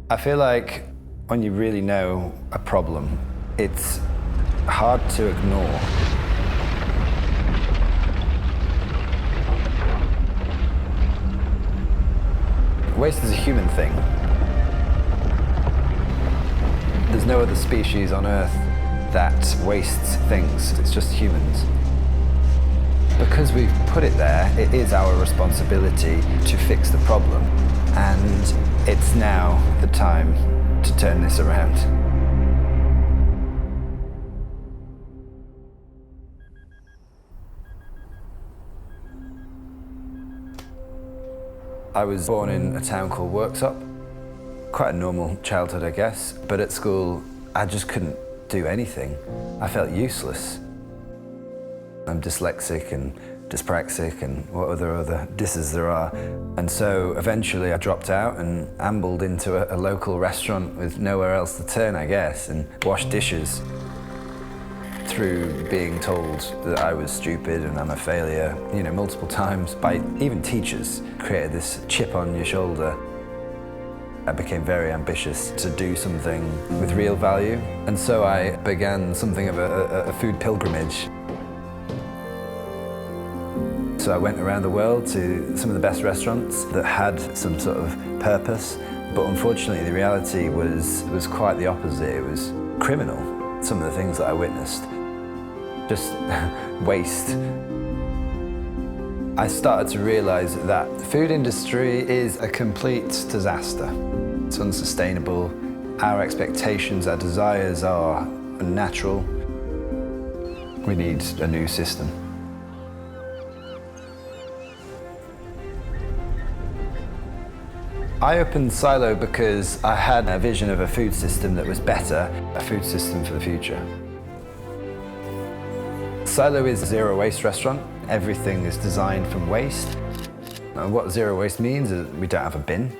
I feel like when you really know a problem, it's hard to ignore. Waste is a human thing. There's no other species on Earth that wastes things. It's just humans. Because we've put it there, it is our responsibility to fix the problem. And it's now the time to turn this around. I was born in a town called Worksop. Quite a normal childhood, I guess. But at school, I just couldn't do anything. I felt useless. I'm dyslexic and dyspraxic and what other disses there are. And so eventually I dropped out and ambled into a local restaurant with nowhere else to turn, I guess, and washed dishes. Through being told that I was stupid and I'm a failure, multiple times by even teachers, created this chip on your shoulder. I became very ambitious to do something with real value. And so I began something of a food pilgrimage. So I went around the world to some of the best restaurants that had some sort of purpose, but unfortunately the reality was quite the opposite. It was criminal, some of the things that I witnessed. Just waste. I started to realize that the food industry is a complete disaster. It's unsustainable. Our expectations, our desires are unnatural. We need a new system. I opened Silo because I had a vision of a food system that was better, a food system for the future. Silo is a zero waste restaurant. Everything is designed from waste. And what zero waste means is we don't have a bin.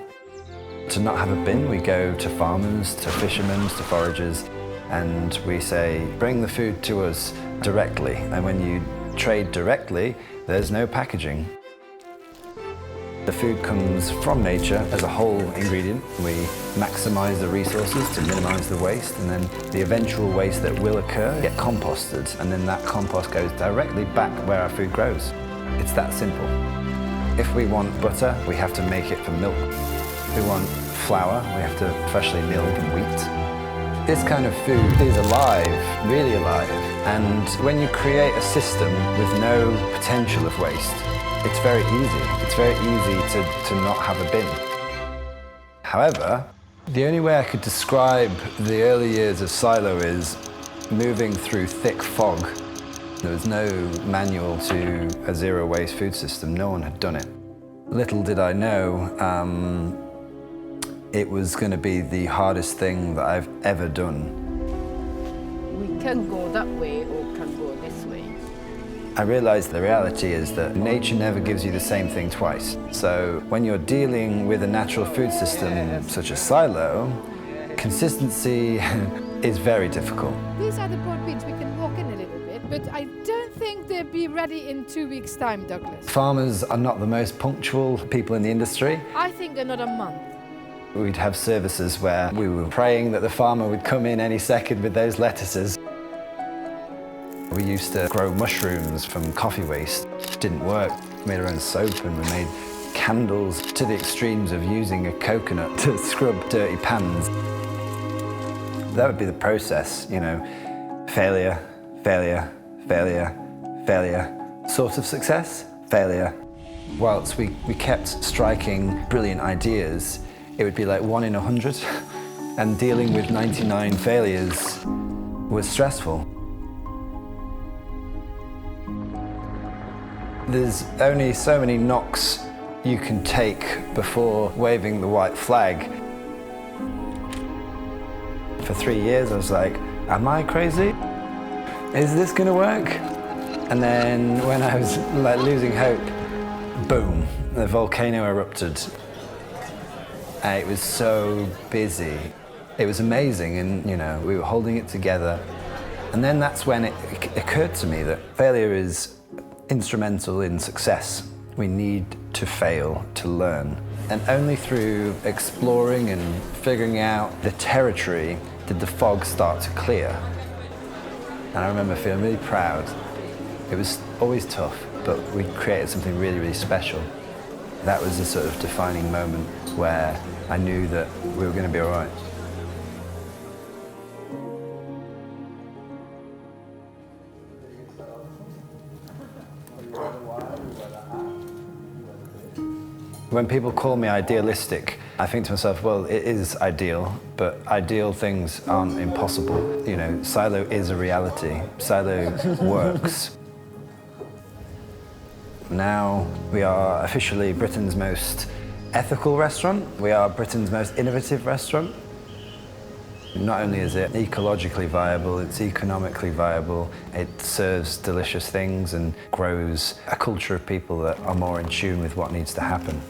To not have a bin, we go to farmers, to fishermen, to foragers, and we say, bring the food to us directly. And when you trade directly, there's no packaging. The food comes from nature as a whole ingredient. We maximize the resources to minimize the waste, and then the eventual waste that will occur get composted, and then that compost goes directly back where our food grows. It's that simple. If we want butter, we have to make it from milk. If we want flour, we have to freshly mill from wheat. This kind of food is alive, really alive, and when you create a system with no potential of waste, it's very easy. It's very easy to not have a bin. However, the only way I could describe the early years of Silo is moving through thick fog. There was no manual to a zero waste food system. No one had done it. Little did I know, it was going to be the hardest thing that I've ever done. We can go that way or can go this way. I realized the reality is that nature never gives you the same thing twice. So when you're dealing with a natural food system such as Silo, consistency is very difficult. These are the broad beans. We can walk in a little bit, but I don't think they'll be ready in 2 weeks' time, Douglas. Farmers are not the most punctual people in the industry. I think another month. We'd have services where we were praying that the farmer would come in any second with those lettuces. We used to grow mushrooms from coffee waste. It didn't work. We made our own soap and we made candles to the extremes of using a coconut to scrub dirty pans. That would be the process, failure, failure, failure, failure. Sort of success, failure. Whilst we kept striking brilliant ideas, it would be like 1 in 100, and dealing with 99 failures was stressful. There's only so many knocks you can take before waving the white flag. For 3 years I was like, am I crazy? Is this gonna work? And then when I was losing hope, boom, the volcano erupted. And it was so busy. It was amazing, and we were holding it together. And then that's when it occurred to me that failure is instrumental in success. We need to fail to learn. And only through exploring and figuring out the territory did the fog start to clear. And I remember feeling really proud. It was always tough, but we created something really, really special. That was the sort of defining moment where I knew that we were going to be all right. When people call me idealistic, I think to myself, well, it is ideal, but ideal things aren't impossible. You know, Silo is a reality. Silo works. Now we are officially Britain's most ethical restaurant. We are Britain's most innovative restaurant. Not only is it ecologically viable, it's economically viable. It serves delicious things and grows a culture of people that are more in tune with what needs to happen.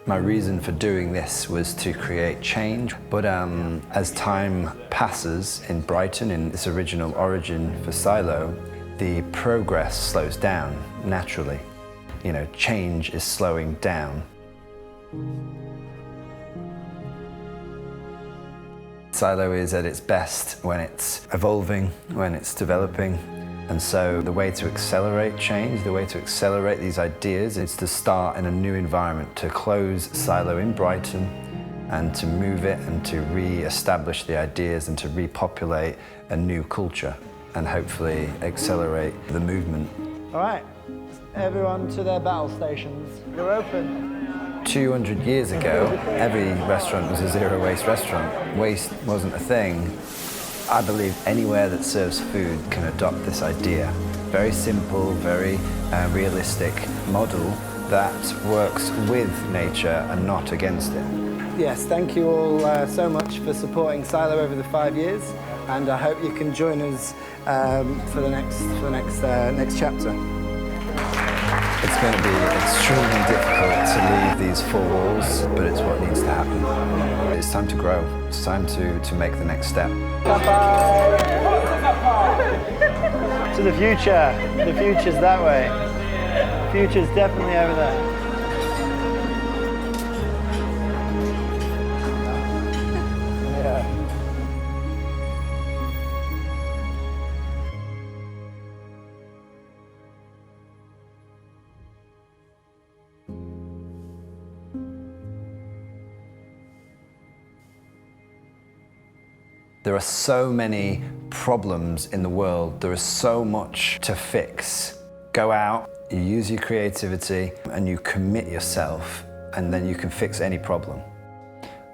My reason for doing this was to create change, but as time passes in Brighton, in its original origin for Silo, the progress slows down naturally. You know, change is slowing down. Silo is at its best when it's evolving, when it's developing. And so the way to accelerate change, the way to accelerate these ideas is to start in a new environment, to close Silo in Brighton and to move it and to re-establish the ideas and to repopulate a new culture and hopefully accelerate the movement. All right, everyone to their battle stations. We're open. 200 years ago, every restaurant was a zero-waste restaurant. Waste wasn't a thing. I believe anywhere that serves food can adopt this idea. Very simple, very realistic model that works with nature and not against it. Yes, thank you all so much for supporting Silo over the 5 years, and I hope you can join us for the next chapter. It's going to be extremely difficult to leave these four walls, but it's what needs to happen. It's time to grow. It's time to make the next step. To the future. The future's that way. The future's definitely over there. There are so many problems in the world. There is so much to fix. Go out, you use your creativity, and you commit yourself, and then you can fix any problem.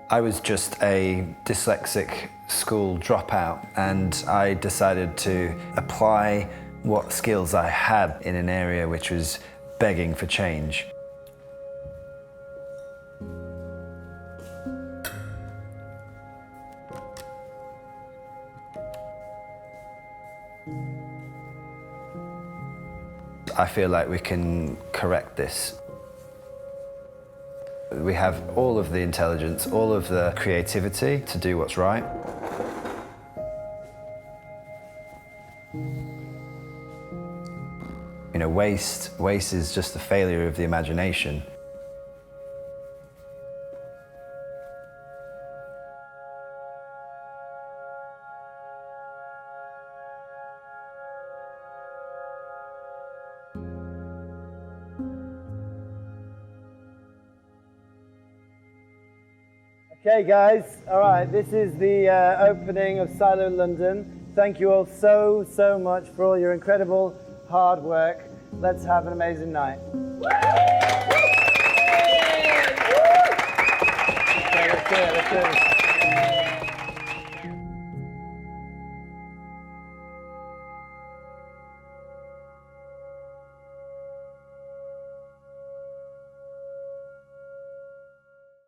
I was just a dyslexic school dropout, and I decided to apply what skills I had in an area which was begging for change. I feel like we can correct this. We have all of the intelligence, all of the creativity to do what's right. You know, waste is just the failure of the imagination. Okay guys, all right, this is the opening of Silo London. Thank you all so much for all your incredible hard work. Let's have an amazing night. Okay, let's do it.